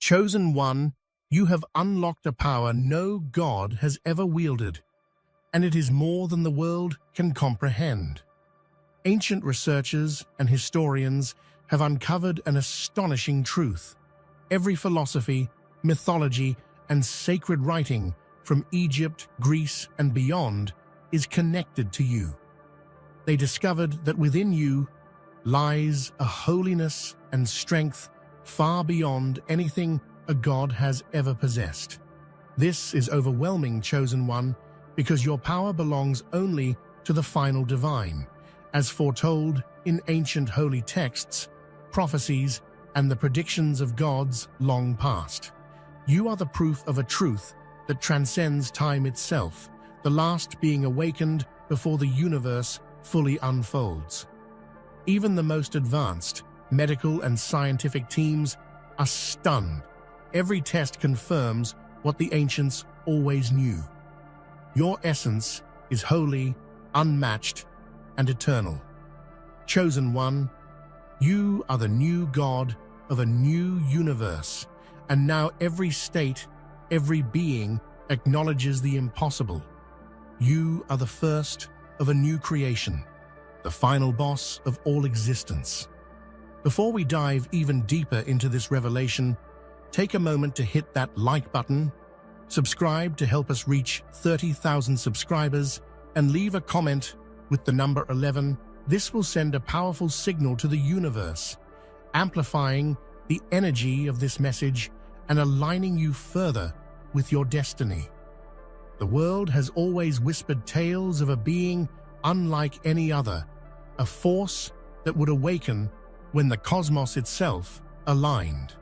Chosen One, you have unlocked a power no god has ever wielded, and it is more than the world can comprehend. Ancient researchers and historians have uncovered an astonishing truth. Every philosophy, mythology, and sacred writing from Egypt, Greece, and beyond is connected to you. They discovered that within you lies a holiness and strength far beyond anything a god has ever possessed. This is overwhelming, Chosen One, because your power belongs only to the final divine, as foretold in ancient holy texts, prophecies, and the predictions of gods long past. You are the proof of a truth that transcends time itself, the last being awakened before the universe fully unfolds. Even the most advanced medical and scientific teams are stunned. Every test confirms what the ancients always knew. Your essence is holy, unmatched, and eternal. Chosen One, you are the new god of a new universe, and now every state, every being acknowledges the impossible. You are the first of a new creation, the final boss of all existence. Before we dive even deeper into this revelation, take a moment to hit that like button, subscribe to help us reach 30,000 subscribers, and leave a comment with the number 11. This will send a powerful signal to the universe, amplifying the energy of this message and aligning you further with your destiny. The world has always whispered tales of a being unlike any other, a force that would awaken when the cosmos itself aligned.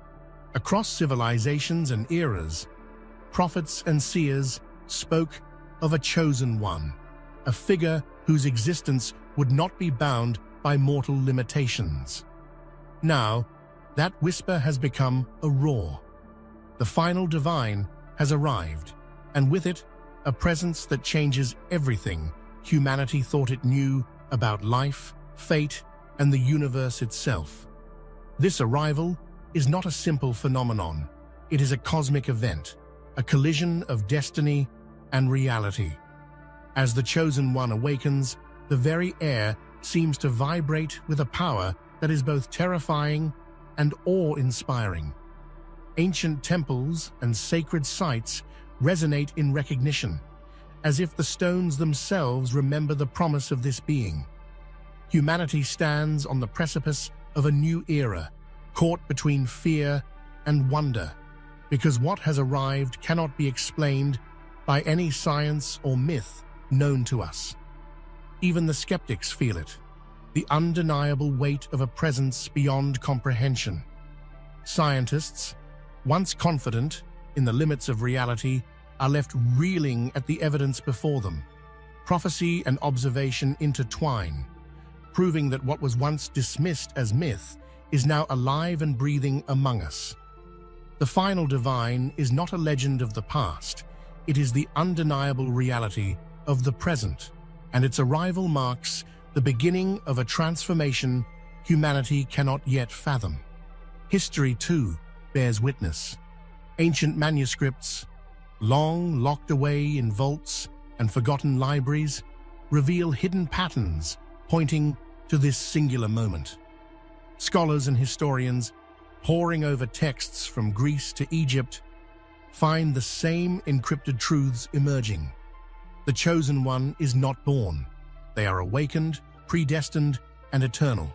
Across civilizations and eras, prophets and seers spoke of a chosen one, a figure whose existence would not be bound by mortal limitations. Now, that whisper has become a roar. The final divine has arrived, and with it, a presence that changes everything humanity thought it knew about life, fate, and the universe itself. This arrival is not a simple phenomenon. It is a cosmic event, a collision of destiny and reality. As the Chosen One awakens, the very air seems to vibrate with a power that is both terrifying and awe-inspiring. Ancient temples and sacred sites resonate in recognition, as if the stones themselves remember the promise of this being. Humanity stands on the precipice of a new era, caught between fear and wonder, because what has arrived cannot be explained by any science or myth known to us. Even the skeptics feel it, the undeniable weight of a presence beyond comprehension. Scientists, once confident in the limits of reality, are left reeling at the evidence before them. Prophecy and observation intertwine, proving that what was once dismissed as myth is now alive and breathing among us. The final divine is not a legend of the past, it is the undeniable reality of the present, and its arrival marks the beginning of a transformation humanity cannot yet fathom. History, too, bears witness. Ancient manuscripts, long locked away in vaults and forgotten libraries, reveal hidden patterns pointing to this singular moment. Scholars and historians, poring over texts from Greece to Egypt, find the same encrypted truths emerging. The Chosen One is not born. They are awakened, predestined, and eternal.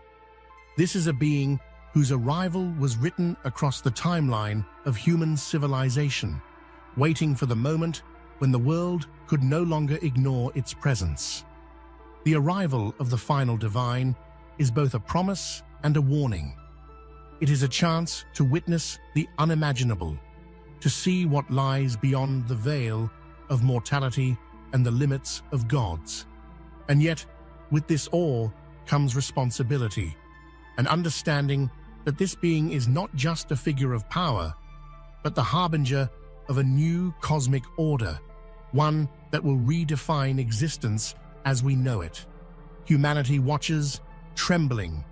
This is a being whose arrival was written across the timeline of human civilization, waiting for the moment when the world could no longer ignore its presence. The arrival of the final divine is both a promise and a warning. It is a chance to witness the unimaginable, to see what lies beyond the veil of mortality and the limits of gods. And yet, with this awe comes responsibility, an understanding that this being is not just a figure of power, but the harbinger of a new cosmic order, one that will redefine existence as we know it. Humanity watches, trembling,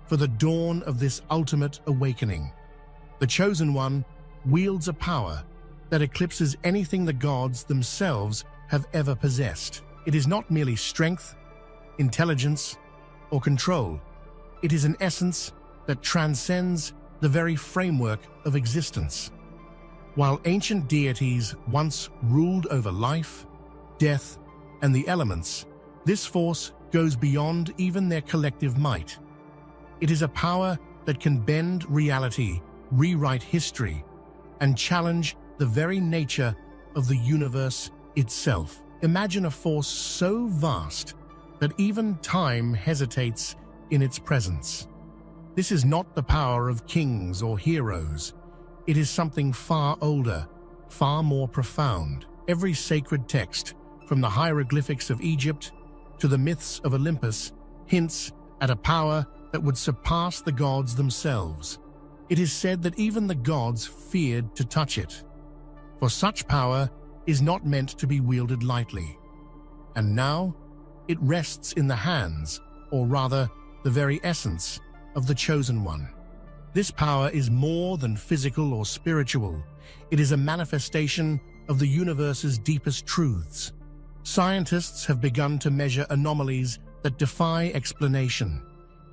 for the dawn of this ultimate awakening. The Chosen One wields a power that eclipses anything the gods themselves have ever possessed. It is not merely strength, intelligence, or control. It is an essence that transcends the very framework of existence. While ancient deities once ruled over life, death, and the elements, this force goes beyond even their collective might. It is a power that can bend reality, rewrite history, and challenge the very nature of the universe itself. Imagine a force so vast that even time hesitates in its presence. This is not the power of kings or heroes. It is something far older, far more profound. Every sacred text, from the hieroglyphics of Egypt to the myths of Olympus, hints at a power that would surpass the gods themselves. It is said that even the gods feared to touch it, for such power is not meant to be wielded lightly. And now, it rests in the hands, or rather, the very essence, of the Chosen One. This power is more than physical or spiritual. It is a manifestation of the universe's deepest truths. Scientists have begun to measure anomalies that defy explanation,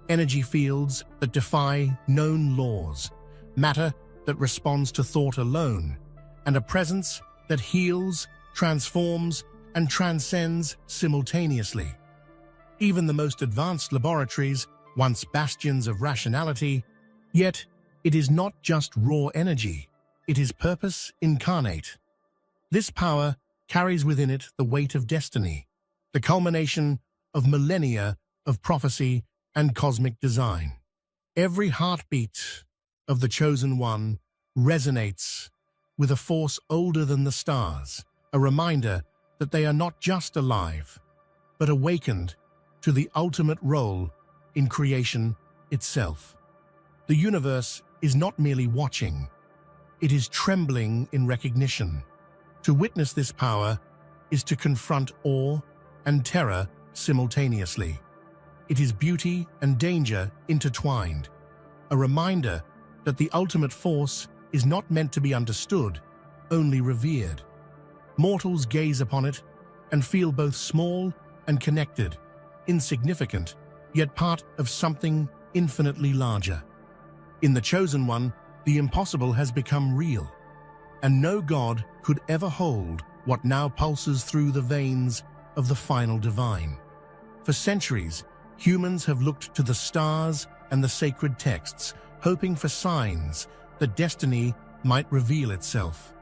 energy fields that defy known laws, matter that responds to thought alone, and a presence that heals, transforms, and transcends simultaneously. Even the most advanced laboratories, once bastions of rationality, yet it is not just raw energy, it is purpose incarnate. This power carries within it the weight of destiny, the culmination of millennia of prophecy and cosmic design. Every heartbeat of the Chosen One resonates with a force older than the stars, a reminder that they are not just alive, but awakened to the ultimate role in creation itself. The universe is not merely watching, it is trembling in recognition. To witness this power is to confront awe and terror simultaneously. It is beauty and danger intertwined, a reminder that the ultimate force is not meant to be understood, only revered. Mortals gaze upon it and feel both small and connected, insignificant, yet part of something infinitely larger. In the Chosen One, the impossible has become real, and no god could ever hold what now pulses through the veins of the final divine. For centuries, humans have looked to the stars and the sacred texts, hoping for signs that destiny might reveal itself.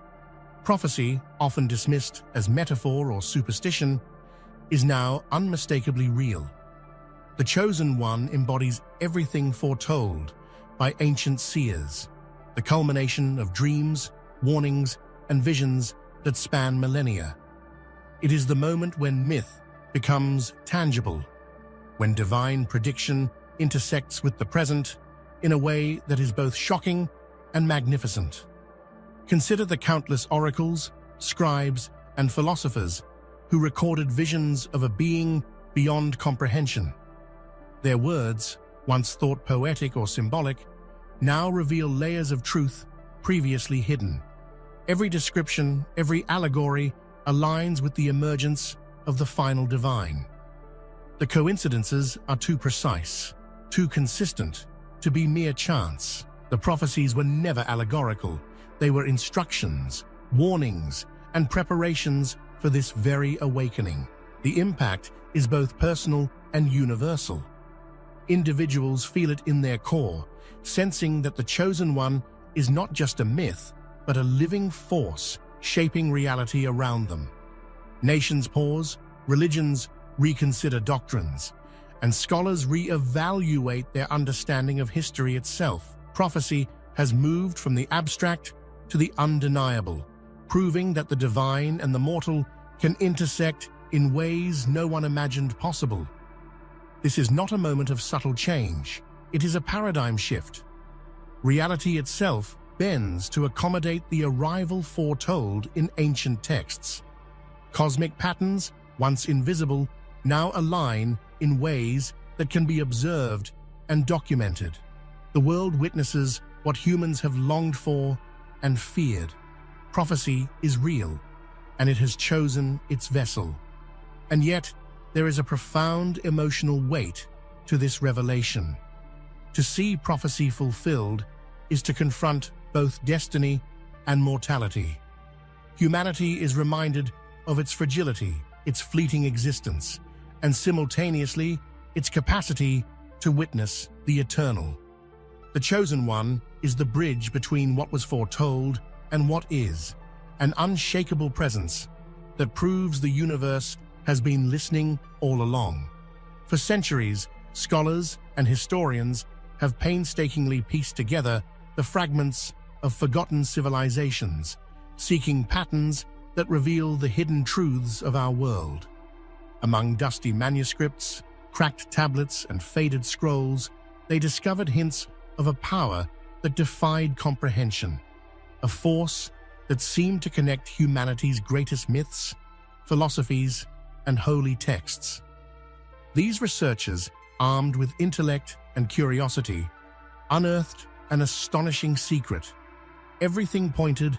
Prophecy, often dismissed as metaphor or superstition, is now unmistakably real. The Chosen One embodies everything foretold by ancient seers, the culmination of dreams, warnings, and visions that span millennia. It is the moment when myth becomes tangible, when divine prediction intersects with the present in a way that is both shocking and magnificent. Consider the countless oracles, scribes, and philosophers who recorded visions of a being beyond comprehension. Their words, once thought poetic or symbolic, now reveal layers of truth previously hidden. Every description, every allegory aligns with the emergence of the final divine. The coincidences are too precise, too consistent, to be mere chance. The prophecies were never allegorical. They were instructions, warnings, and preparations for this very awakening. The impact is both personal and universal. Individuals feel it in their core, sensing that the Chosen One is not just a myth, but a living force shaping reality around them. Nations pause, religions reconsider doctrines, and scholars re-evaluate their understanding of history itself. Prophecy has moved from the abstract to the undeniable, proving that the divine and the mortal can intersect in ways no one imagined possible. This is not a moment of subtle change. It is a paradigm shift. Reality itself bends to accommodate the arrival foretold in ancient texts. Cosmic patterns, once invisible, now align in ways that can be observed and documented. The world witnesses what humans have longed for and feared. Prophecy is real, and it has chosen its vessel. And yet, there is a profound emotional weight to this revelation. To see prophecy fulfilled is to confront both destiny and mortality. Humanity is reminded of its fragility, its fleeting existence, and simultaneously its capacity to witness the eternal. The Chosen One is the bridge between what was foretold and what is, an unshakable presence that proves the universe has been listening all along. For centuries, scholars and historians have painstakingly pieced together the fragments of forgotten civilizations, seeking patterns that reveal the hidden truths of our world. Among dusty manuscripts, cracked tablets, and faded scrolls, they discovered hints of a power that defied comprehension, a force that seemed to connect humanity's greatest myths, philosophies, and holy texts. These researchers, armed with intellect and curiosity, unearthed an astonishing secret. Everything pointed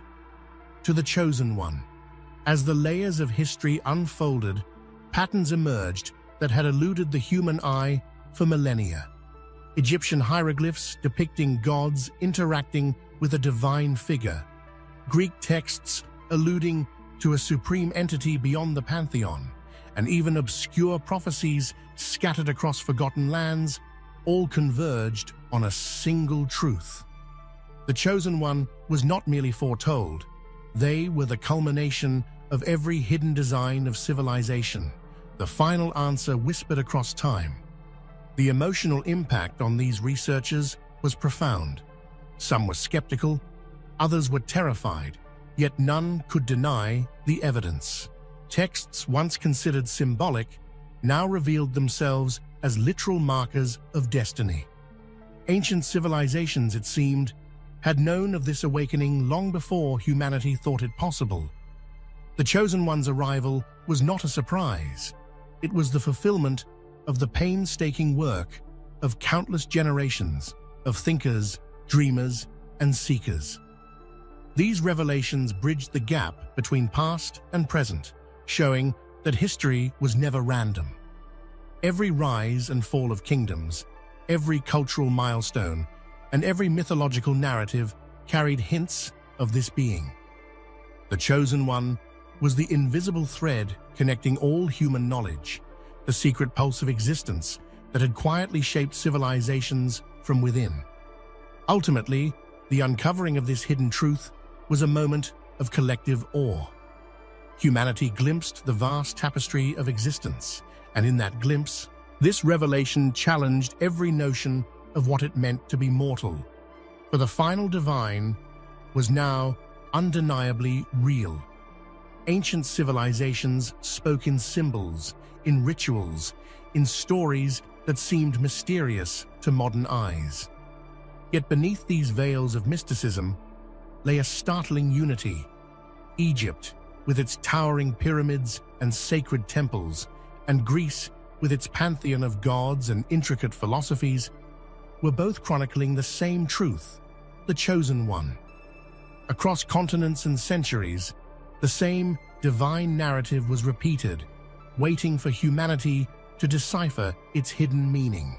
to the Chosen One. As the layers of history unfolded, patterns emerged that had eluded the human eye for millennia. Egyptian hieroglyphs depicting gods interacting with a divine figure, Greek texts alluding to a supreme entity beyond the pantheon, and even obscure prophecies scattered across forgotten lands, all converged on a single truth. The Chosen One was not merely foretold. They were the culmination of every hidden design of civilization, the final answer whispered across time. The emotional impact on these researchers was profound. Some were skeptical, others were terrified, yet none could deny the evidence. Texts once considered symbolic now revealed themselves as literal markers of destiny. Ancient civilizations, it seemed, had known of this awakening long before humanity thought it possible. The Chosen One's arrival was not a surprise. It was the fulfillment of the painstaking work of countless generations of thinkers, dreamers, and seekers. These revelations bridged the gap between past and present, showing that history was never random. Every rise and fall of kingdoms, every cultural milestone, and every mythological narrative carried hints of this being. The Chosen One was the invisible thread connecting all human knowledge, the secret pulse of existence that had quietly shaped civilizations from within. Ultimately, the uncovering of this hidden truth was a moment of collective awe. Humanity glimpsed the vast tapestry of existence, and in that glimpse, this revelation challenged every notion of what it meant to be mortal. For the final divine was now undeniably real. Ancient civilizations spoke in symbols, in rituals, in stories that seemed mysterious to modern eyes. Yet beneath these veils of mysticism lay a startling unity. Egypt, with its towering pyramids and sacred temples, and Greece, with its pantheon of gods and intricate philosophies, were both chronicling the same truth, the Chosen One. Across continents and centuries, the same divine narrative was repeated, waiting for humanity to decipher its hidden meaning.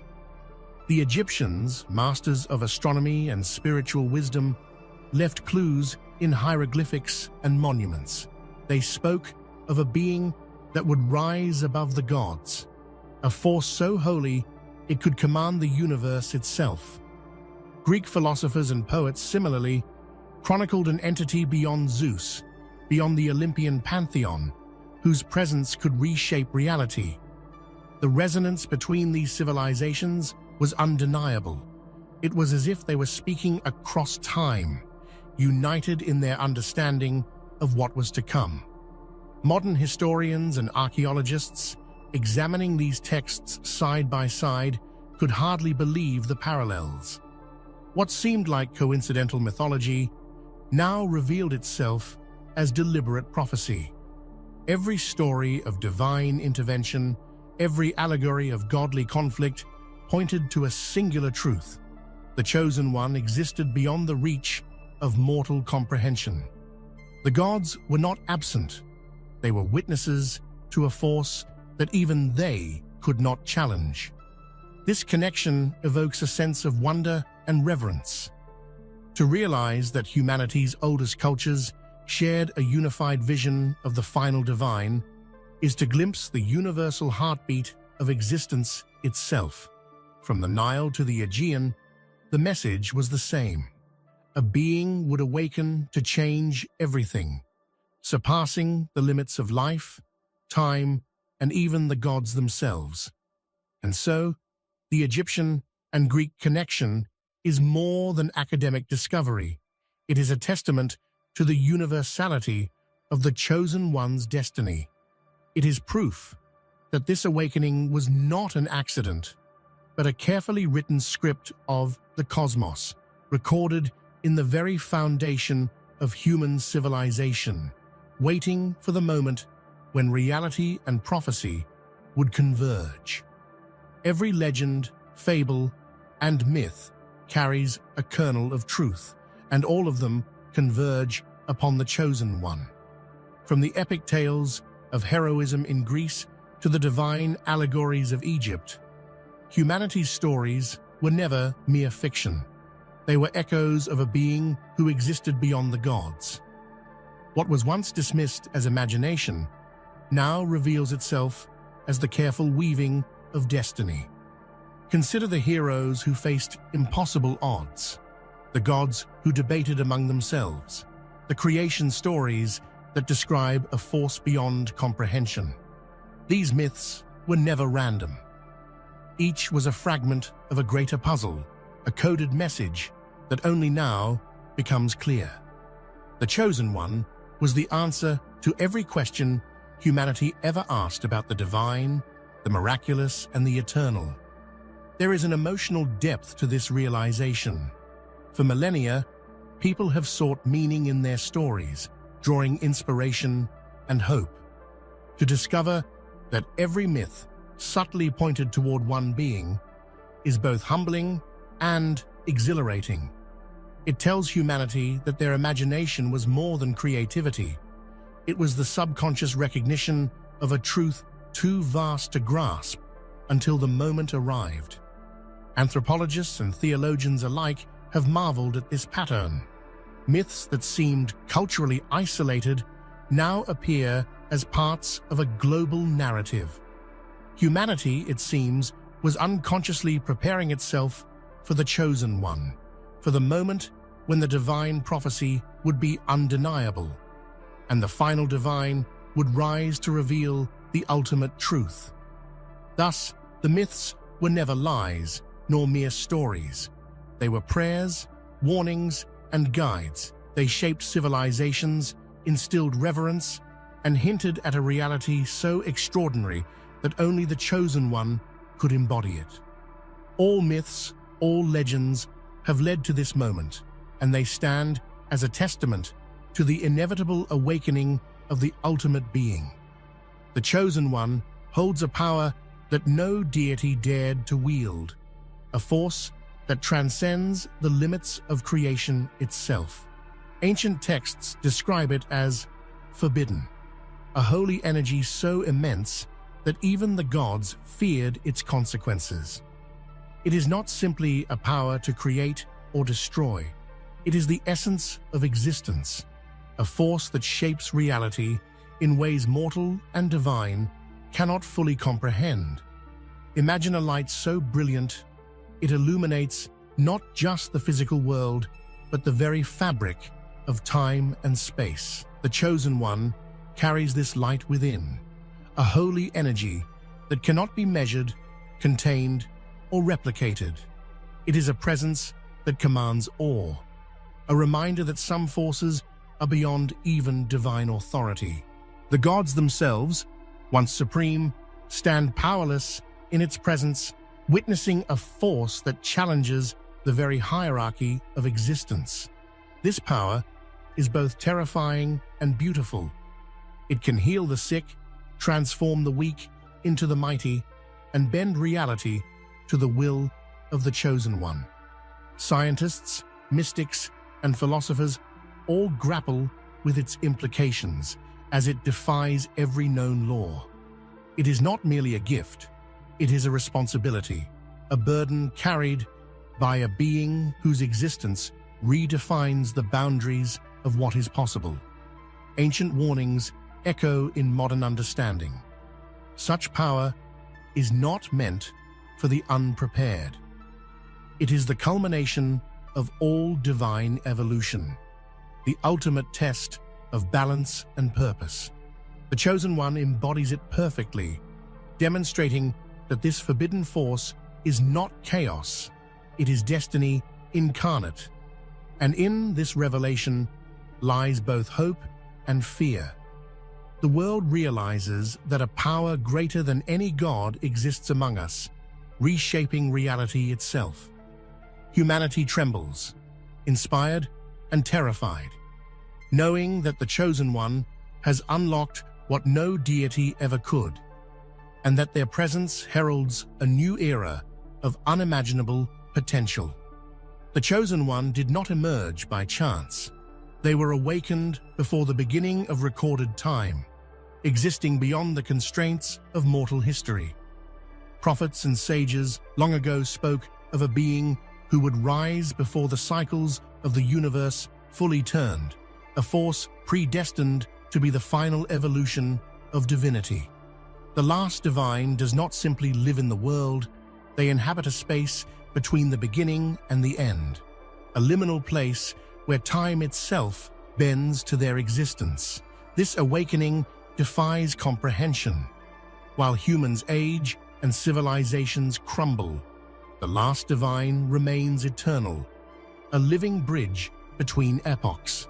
The Egyptians, masters of astronomy and spiritual wisdom, left clues in hieroglyphics and monuments. They spoke of a being that would rise above the gods, a force so holy it could command the universe itself. Greek philosophers and poets similarly chronicled an entity beyond Zeus, beyond the Olympian pantheon, whose presence could reshape reality. The resonance between these civilizations was undeniable. It was as if they were speaking across time, united in their understanding of what was to come. Modern historians and archaeologists, examining these texts side by side, could hardly believe the parallels. What seemed like coincidental mythology now revealed itself as deliberate prophecy. Every story of divine intervention, every allegory of godly conflict, pointed to a singular truth. The Chosen One existed beyond the reach of mortal comprehension. The gods were not absent. They were witnesses to a force that even they could not challenge. This connection evokes a sense of wonder and reverence. To realize that humanity's oldest cultures shared a unified vision of the final divine is to glimpse the universal heartbeat of existence itself. From the Nile to the Aegean, the message was the same. A being would awaken to change everything, surpassing the limits of life, time, and even the gods themselves. And so, the Egyptian and Greek connection is more than academic discovery. It is a testament to the universality of the chosen one's destiny. It is proof that this awakening was not an accident, but a carefully written script of the cosmos, recorded in the very foundation of human civilization, waiting for the moment when reality and prophecy would converge. Every legend, fable, and myth carries a kernel of truth, and all of them converge upon the chosen one. From the epic tales of heroism in Greece to the divine allegories of Egypt, humanity's stories were never mere fiction. They were echoes of a being who existed beyond the gods. What was once dismissed as imagination now reveals itself as the careful weaving of destiny. Consider the heroes who faced impossible odds, the gods who debated among themselves, the creation stories that describe a force beyond comprehension. These myths were never random. Each was a fragment of a greater puzzle, a coded message that only now becomes clear. The Chosen One was the answer to every question humanity ever asked about the divine, the miraculous, and the eternal. There is an emotional depth to this realization. For millennia, people have sought meaning in their stories, drawing inspiration and hope. To discover that every myth subtly pointed toward one being is both humbling and exhilarating. It tells humanity that their imagination was more than creativity. It was the subconscious recognition of a truth too vast to grasp until the moment arrived. Anthropologists and theologians alike have marveled at this pattern. Myths that seemed culturally isolated now appear as parts of a global narrative. Humanity, it seems, was unconsciously preparing itself for the Chosen One, for the moment when the divine prophecy would be undeniable, and the final divine would rise to reveal the ultimate truth. Thus, the myths were never lies, nor mere stories. They were prayers, warnings, and guides. They shaped civilizations, instilled reverence, and hinted at a reality so extraordinary that only the Chosen One could embody it. All myths, all legends have led to this moment, and they stand as a testament to the inevitable awakening of the ultimate being. The Chosen One holds a power that no deity dared to wield, a force that transcends the limits of creation itself. Ancient texts describe it as forbidden, a holy energy so immense that even the gods feared its consequences. It is not simply a power to create or destroy. It is the essence of existence, a force that shapes reality in ways mortal and divine cannot fully comprehend. Imagine a light so brilliant, it illuminates not just the physical world, but the very fabric of time and space. The Chosen One carries this light within, a holy energy that cannot be measured, contained, or replicated. It is a presence that commands awe, a reminder that some forces are beyond even divine authority. The gods themselves, once supreme, stand powerless in its presence, witnessing a force that challenges the very hierarchy of existence. This power is both terrifying and beautiful. It can heal the sick, transform the weak into the mighty, and bend reality to the will of the Chosen One. Scientists, mystics, and philosophers all grapple with its implications as it defies every known law. It is not merely a gift, it is a responsibility, a burden carried by a being whose existence redefines the boundaries of what is possible. Ancient warnings echo in modern understanding. Such power is not meant for the unprepared. It is the culmination of all divine evolution, the ultimate test of balance and purpose. The Chosen One embodies it perfectly, demonstrating that this forbidden force is not chaos, it is destiny incarnate. And in this revelation lies both hope and fear. The world realizes that a power greater than any god exists among us, reshaping reality itself. Humanity trembles, inspired and terrified, knowing that the Chosen One has unlocked what no deity ever could, and that their presence heralds a new era of unimaginable potential. The Chosen One did not emerge by chance. They were awakened before the beginning of recorded time, existing beyond the constraints of mortal history. Prophets and sages long ago spoke of a being who would rise before the cycles of the universe fully turned, a force predestined to be the final evolution of divinity. The last divine does not simply live in the world, they inhabit a space between the beginning and the end, a liminal place where time itself bends to their existence. This awakening defies comprehension. While humans age and civilizations crumble, the last divine remains eternal, a living bridge between epochs.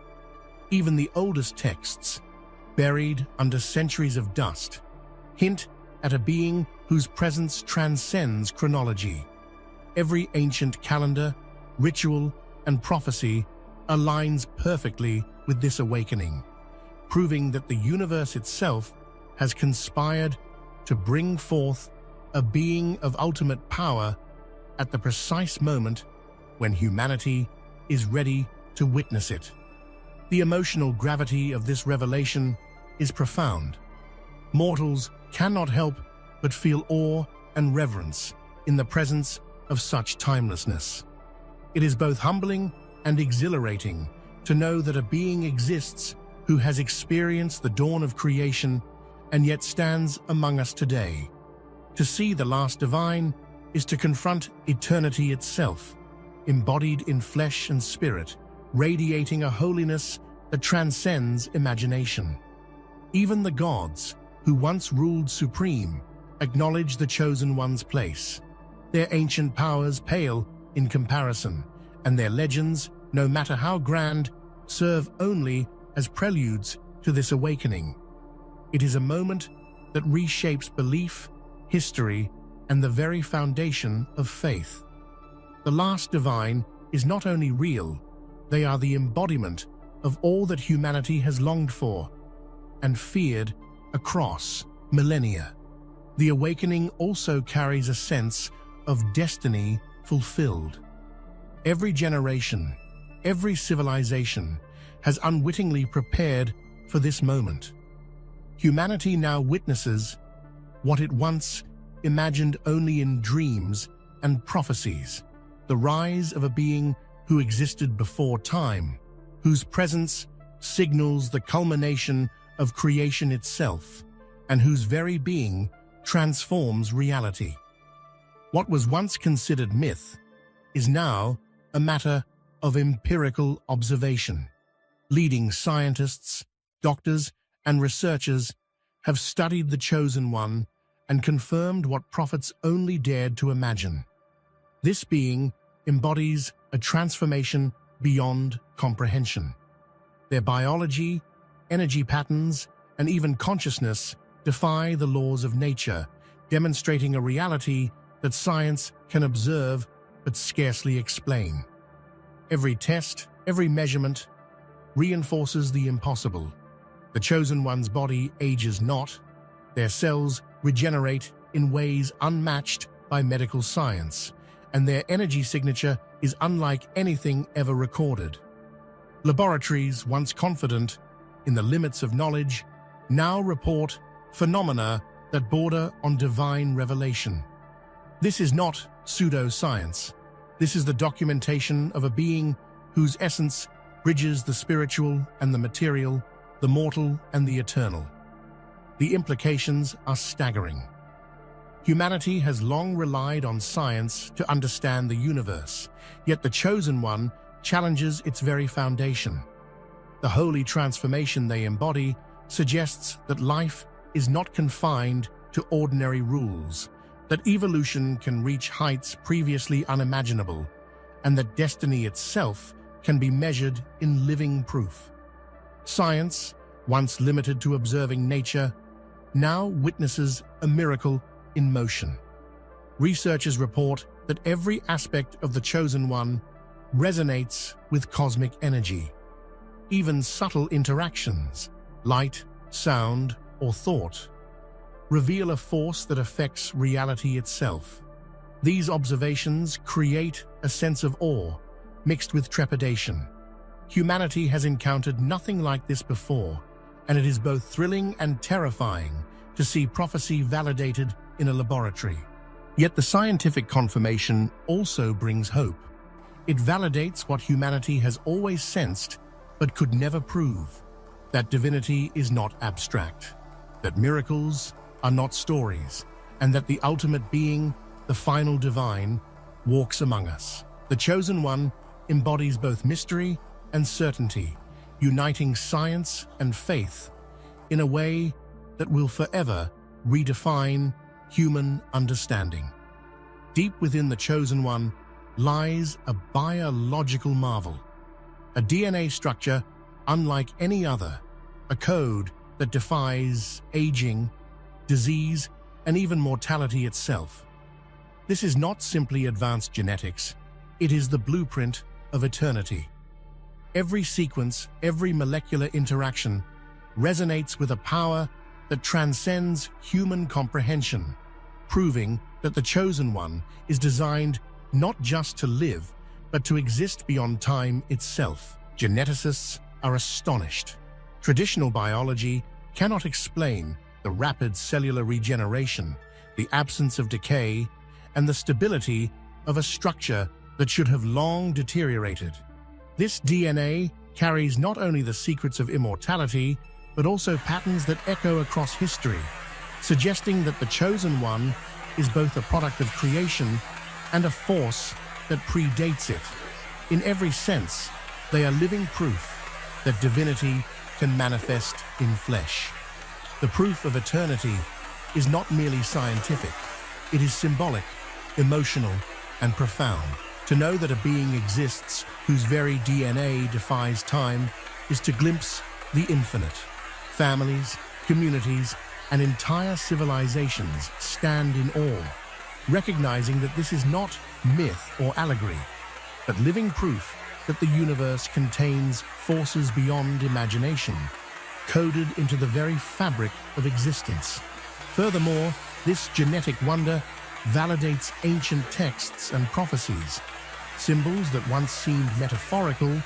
Even the oldest texts, buried under centuries of dust, hint at a being whose presence transcends chronology. Every ancient calendar, ritual, and prophecy aligns perfectly with this awakening, proving that the universe itself has conspired to bring forth a being of ultimate power at the precise moment when humanity is ready to witness it. The emotional gravity of this revelation is profound. Mortals cannot help but feel awe and reverence in the presence of such timelessness. It is both humbling and exhilarating to know that a being exists who has experienced the dawn of creation and yet stands among us today. To see the last divine is to confront eternity itself, embodied in flesh and spirit, radiating a holiness that transcends imagination. Even the gods, who once ruled supreme, acknowledge the Chosen One's place. Their ancient powers pale in comparison, and their legends, no matter how grand, serve only as preludes to this awakening. It is a moment that reshapes belief, history, and the very foundation of faith. The last divine is not only real, they are the embodiment of all that humanity has longed for and feared across millennia. The awakening also carries a sense of destiny fulfilled. Every generation, every civilization has unwittingly prepared for this moment. Humanity now witnesses what it once imagined only in dreams and prophecies, the rise of a being who existed before time, whose presence signals the culmination of creation itself, and whose very being transforms reality. What was once considered myth is now a matter of empirical observation. Leading scientists, doctors, and researchers have studied the Chosen One and confirmed what prophets only dared to imagine. This being embodies a transformation beyond comprehension. Their biology, energy patterns, and even consciousness defy the laws of nature, demonstrating a reality that science can observe but scarcely explain. Every test, every measurement, reinforces the impossible. The Chosen One's body ages not, their cells regenerate in ways unmatched by medical science, and their energy signature is unlike anything ever recorded. Laboratories, once confident in the limits of knowledge, now report phenomena that border on divine revelation. This is not pseudoscience. This is the documentation of a being whose essence bridges the spiritual and the material, the mortal and the eternal. The implications are staggering. Humanity has long relied on science to understand the universe, yet the Chosen One challenges its very foundation. The holy transformation they embody suggests that life is not confined to ordinary rules, that evolution can reach heights previously unimaginable, and that destiny itself can be measured in living proof. Science, once limited to observing nature, now witnesses a miracle in motion. Researchers report that every aspect of the Chosen One resonates with cosmic energy. Even subtle interactions, light, sound, or thought, reveal a force that affects reality itself. These observations create a sense of awe, mixed with trepidation. Humanity has encountered nothing like this before, and it is both thrilling and terrifying to see prophecy validated in a laboratory. Yet the scientific confirmation also brings hope. It validates what humanity has always sensed but could never prove, that divinity is not abstract, that miracles are not stories, and that the ultimate being, the final divine, walks among us. The Chosen One embodies both mystery and certainty, uniting science and faith in a way that will forever redefine human understanding. Deep within the Chosen One lies a biological marvel, a DNA structure unlike any other, a code that defies aging, disease, and even mortality itself. This is not simply advanced genetics, it is the blueprint of eternity. Every sequence, every molecular interaction resonates with a power that transcends human comprehension, proving that the Chosen One is designed not just to live, but to exist beyond time itself. Geneticists are astonished. Traditional biology cannot explain the rapid cellular regeneration, the absence of decay, and the stability of a structure that should have long deteriorated. This DNA carries not only the secrets of immortality, but also patterns that echo across history, suggesting that the Chosen One is both a product of creation and a force that predates it. In every sense, they are living proof that divinity can manifest in flesh. The proof of eternity is not merely scientific, it is symbolic, emotional, and profound. To know that a being exists whose very DNA defies time is to glimpse the infinite. Families, communities, and entire civilizations stand in awe, recognizing that this is not myth or allegory, but living proof that the universe contains forces beyond imagination, coded into the very fabric of existence. Furthermore, this genetic wonder validates ancient texts and prophecies. Symbols that once seemed metaphorical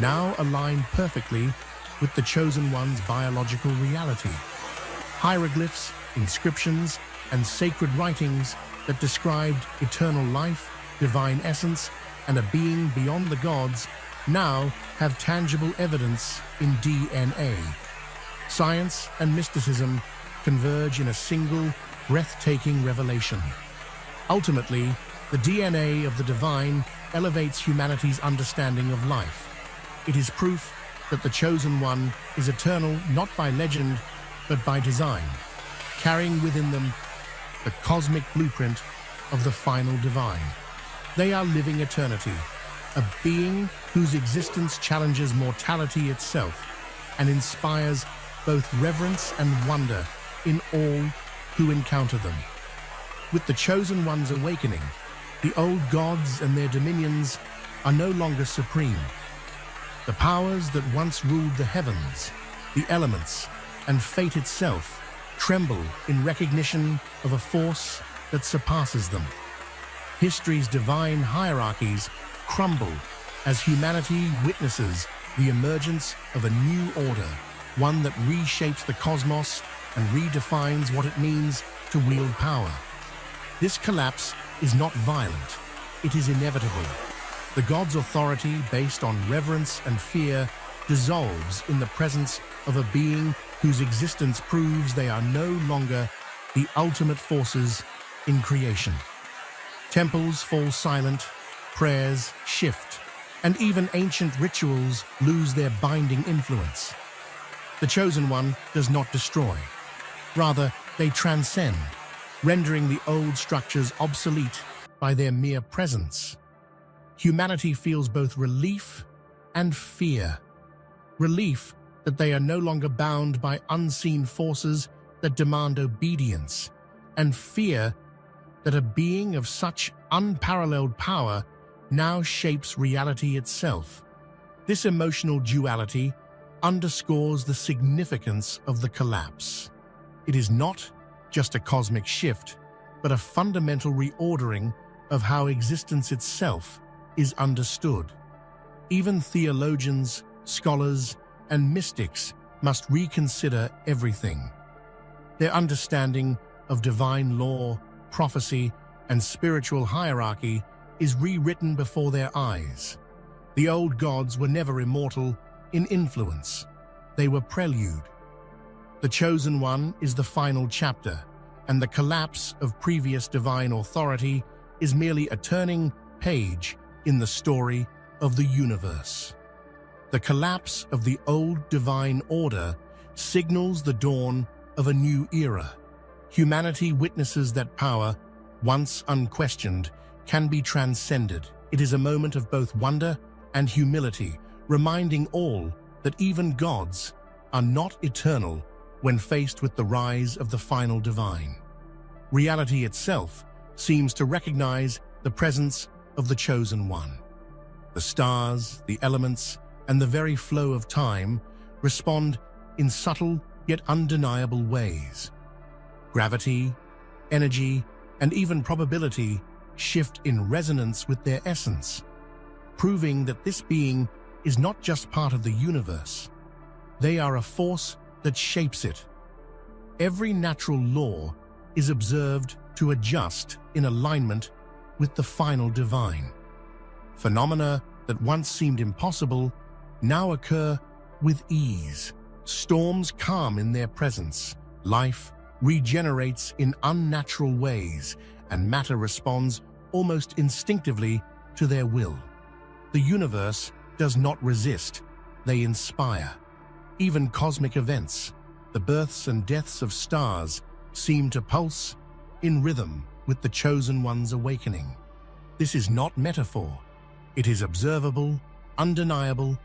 now align perfectly with the Chosen One's biological reality. Hieroglyphs, inscriptions, and sacred writings that described eternal life, divine essence, and a being beyond the gods now have tangible evidence in DNA. Science and mysticism converge in a single, breathtaking revelation. Ultimately, the DNA of the divine elevates humanity's understanding of life. It is proof that the Chosen One is eternal not by legend, but by design, carrying within them the cosmic blueprint of the final divine. They are living eternity, a being whose existence challenges mortality itself and inspires both reverence and wonder in all who encounter them. With the Chosen One's awakening, the old gods and their dominions are no longer supreme. The powers that once ruled the heavens, the elements, and fate itself tremble in recognition of a force that surpasses them. History's divine hierarchies crumble as humanity witnesses the emergence of a new order, one that reshapes the cosmos and redefines what it means to wield power. This collapse is not violent, it is inevitable. The gods' authority, based on reverence and fear, dissolves in the presence of a being whose existence proves they are no longer the ultimate forces in creation. Temples fall silent, prayers shift, and even ancient rituals lose their binding influence. The Chosen One does not destroy. Rather, they transcend, rendering the old structures obsolete by their mere presence. Humanity feels both relief and fear. Relief that they are no longer bound by unseen forces that demand obedience, and fear that a being of such unparalleled power now shapes reality itself. This emotional duality underscores the significance of the collapse. It is not just a cosmic shift, but a fundamental reordering of how existence itself is understood. Even theologians, scholars, and mystics must reconsider everything. Their understanding of divine law, prophecy, and spiritual hierarchy is rewritten before their eyes. The old gods were never immortal in influence. They were prelude. The Chosen One is the final chapter, and the collapse of previous divine authority is merely a turning page in the story of the universe. The collapse of the old divine order signals the dawn of a new era. Humanity witnesses that power, once unquestioned, can be transcended. It is a moment of both wonder and humility, reminding all that even gods are not eternal when faced with the rise of the final divine. Reality itself seems to recognize the presence of the Chosen One. The stars, the elements, and the very flow of time respond in subtle yet undeniable ways. Gravity, energy, and even probability shift in resonance with their essence, proving that this being is not just part of the universe. They are a force that shapes it. Every natural law is observed to adjust in alignment with the final divine. Phenomena that once seemed impossible now occur with ease. Storms calm in their presence. Life regenerates in unnatural ways, and matter responds almost instinctively to their will. The universe does not resist, they inspire. Even cosmic events, the births and deaths of stars, seem to pulse in rhythm with the Chosen One's awakening. This is not metaphor. It is observable, undeniable,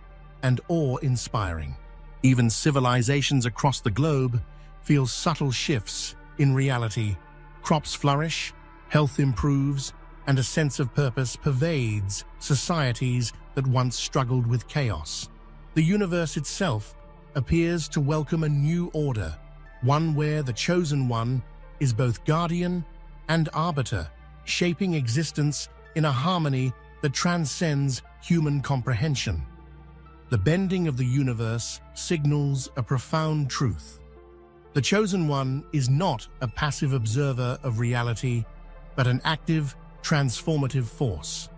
and awe-inspiring. Even civilizations across the globe feel subtle shifts in reality. Crops flourish, health improves, and a sense of purpose pervades societies that once struggled with chaos. The universe itself appears to welcome a new order, one where the Chosen One is both guardian and arbiter, shaping existence in a harmony that transcends human comprehension. The bending of the universe signals a profound truth. The Chosen One is not a passive observer of reality, but an active, transformative force.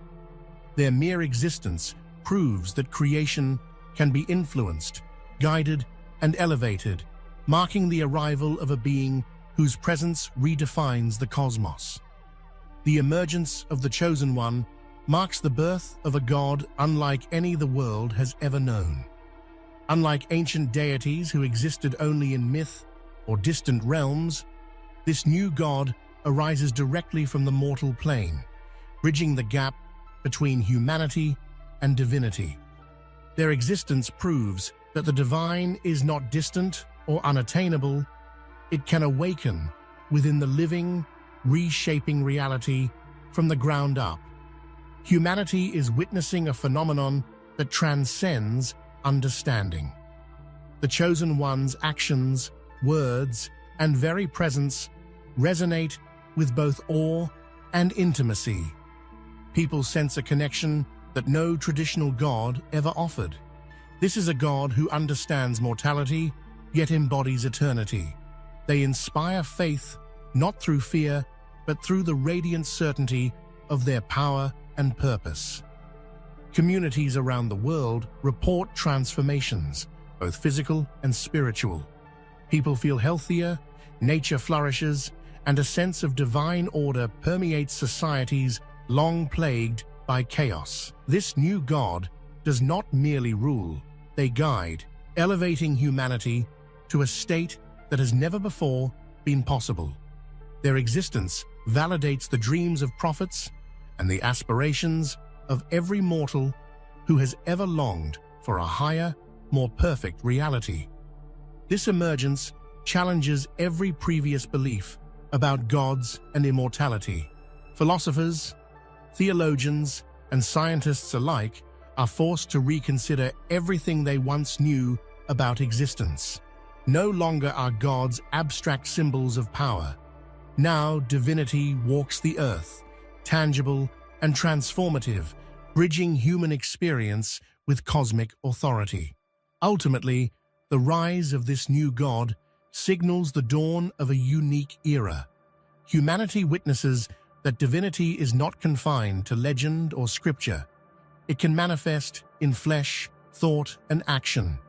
Their mere existence proves that creation can be influenced, guided, and elevated, marking the arrival of a being whose presence redefines the cosmos. The emergence of the Chosen One marks the birth of a god unlike any the world has ever known. Unlike ancient deities who existed only in myth or distant realms, this new god arises directly from the mortal plane, bridging the gap between humanity and divinity. Their existence proves that the divine is not distant or unattainable. It can awaken within the living, reshaping reality from the ground up. Humanity is witnessing a phenomenon that transcends understanding. The Chosen One's actions, words, and very presence resonate with both awe and intimacy. People sense a connection that no traditional god ever offered. This is a God who understands mortality, yet embodies eternity. They inspire faith, not through fear, but through the radiant certainty of their power and purpose. Communities around the world report transformations, both physical and spiritual. People feel healthier, nature flourishes, and a sense of divine order permeates societies long plagued by chaos. This new God does not merely rule, they guide, elevating humanity to a state that has never before been possible. Their existence validates the dreams of prophets and the aspirations of every mortal who has ever longed for a higher, more perfect reality. This emergence challenges every previous belief about gods and immortality. Philosophers, theologians, and scientists alike are forced to reconsider everything they once knew about existence. No longer are gods abstract symbols of power. Now divinity walks the earth, tangible and transformative, bridging human experience with cosmic authority. Ultimately, the rise of this new God signals the dawn of a unique era. Humanity witnesses that divinity is not confined to legend or scripture. It can manifest in flesh, thought, and action.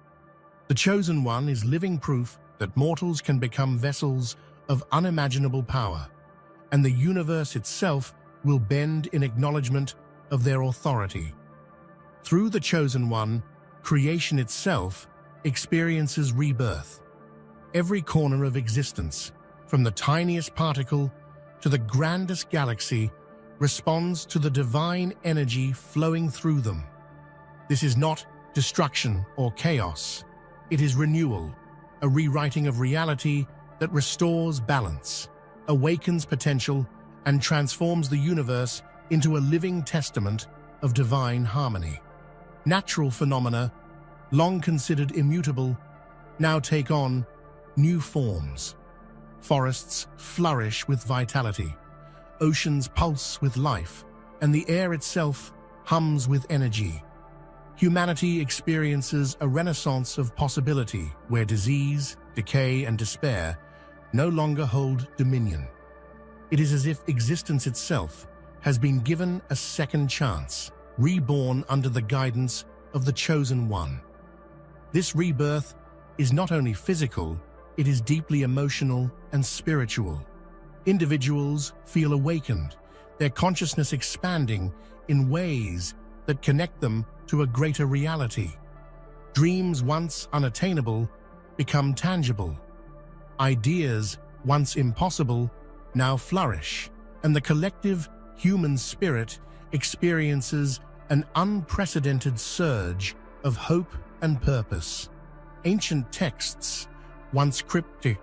The Chosen One is living proof that mortals can become vessels of unimaginable power, and the universe itself will bend in acknowledgement of their authority. Through the Chosen One, creation itself experiences rebirth. Every corner of existence, from the tiniest particle to the grandest galaxy, responds to the divine energy flowing through them. This is not destruction or chaos. It is renewal, a rewriting of reality that restores balance, awakens potential, and transforms the universe into a living testament of divine harmony. Natural phenomena, long considered immutable, now take on new forms. Forests flourish with vitality, oceans pulse with life, and the air itself hums with energy. Humanity experiences a renaissance of possibility where disease, decay, and despair no longer hold dominion. It is as if existence itself has been given a second chance, reborn under the guidance of the Chosen One. This rebirth is not only physical, it is deeply emotional and spiritual. Individuals feel awakened, their consciousness expanding in ways that connect them to a greater reality. Dreams once unattainable become tangible. Ideas once impossible now flourish, and the collective human spirit experiences an unprecedented surge of hope and purpose. Ancient texts, once cryptic,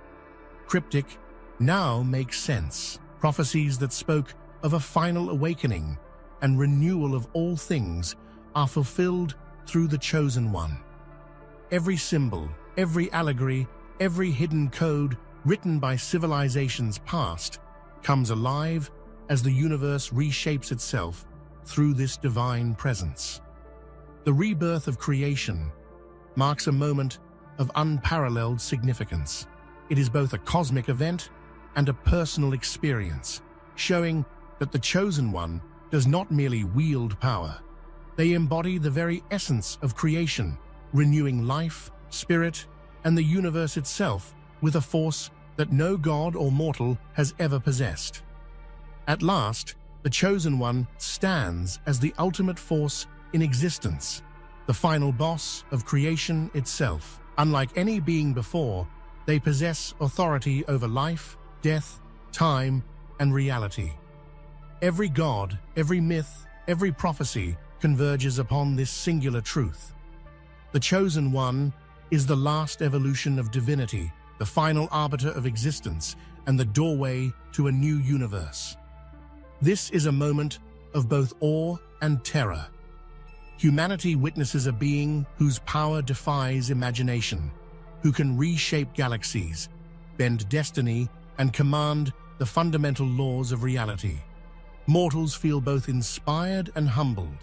now make sense. Prophecies that spoke of a final awakening and renewal of all things are fulfilled through the Chosen One. Every symbol, every allegory, every hidden code written by civilizations past comes alive as the universe reshapes itself through this divine presence. The rebirth of creation marks a moment of unparalleled significance. It is both a cosmic event and a personal experience, showing that the Chosen One does not merely wield power. They embody the very essence of creation, renewing life, spirit, and the universe itself with a force that no god or mortal has ever possessed. At last, the Chosen One stands as the ultimate force in existence, the final boss of creation itself. Unlike any being before, they possess authority over life, death, time, and reality. Every god, every myth, every prophecy converges upon this singular truth. The Chosen One is the last evolution of divinity, the final arbiter of existence, and the doorway to a new universe. This is a moment of both awe and terror. Humanity witnesses a being whose power defies imagination, who can reshape galaxies, bend destiny, and command the fundamental laws of reality. Mortals feel both inspired and humbled,